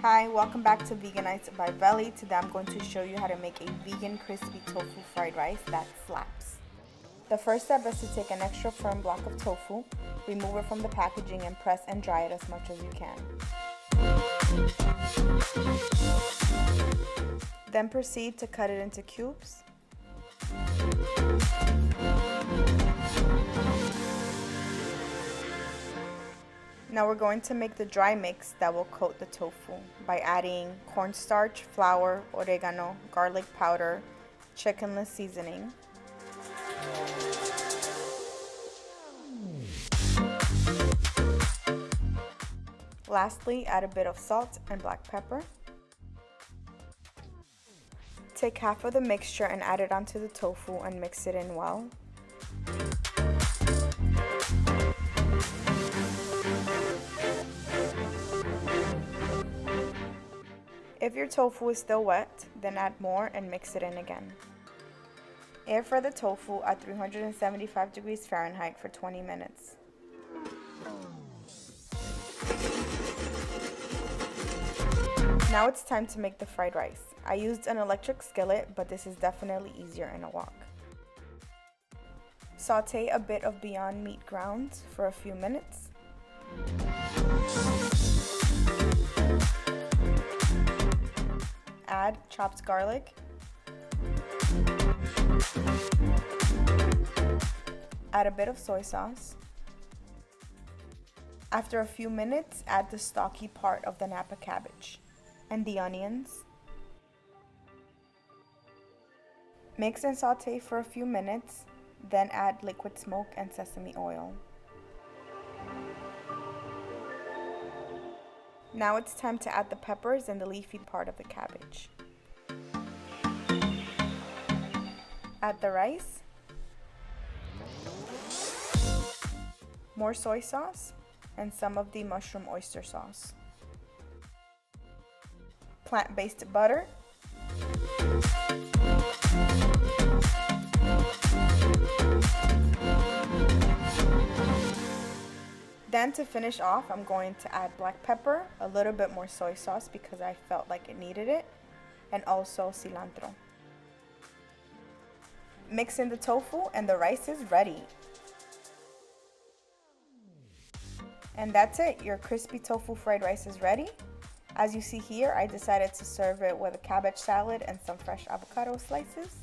Hi, welcome back to Veganized by Veli. Today I'm going to show you how to make a vegan crispy tofu fried rice that slaps. The first step is to take an extra firm block of tofu, remove it from the packaging, and press and dry it as much as you can. Then proceed to cut it into cubes. Now we're going to make the dry mix that will coat the tofu by adding cornstarch, flour, oregano, garlic powder, chickenless seasoning. Lastly, add a bit of salt and black pepper. Take half of the mixture and add it onto the tofu and mix it in well. If your tofu is still wet, then add more and mix it in again. Air fry the tofu at 375 degrees Fahrenheit for 20 minutes. Now it's time to make the fried rice. I used an electric skillet, but this is definitely easier in a wok. Saute a bit of Beyond Meat ground for a few minutes. Add chopped garlic. Add a bit of soy sauce. After a few minutes, add the stalky part of the Napa cabbage and the onions. Mix and saute for a few minutes, then add liquid smoke and sesame oil. Now it's time to add the peppers and the leafy part of the cabbage. Add the rice, more soy sauce, and some of the mushroom oyster sauce. Plant-based butter, then to finish off, I'm going to add black pepper, a little bit more soy sauce because I felt like it needed it, and also cilantro. Mix in the tofu and the rice is ready. And that's it, your crispy tofu fried rice is ready. As you see here, I decided to serve it with a cabbage salad and some fresh avocado slices.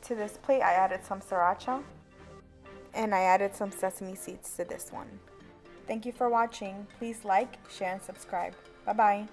To this plate, I added some sriracha, and I added some sesame seeds to this one. Thank you for watching. Please like, share, and subscribe. Bye-bye.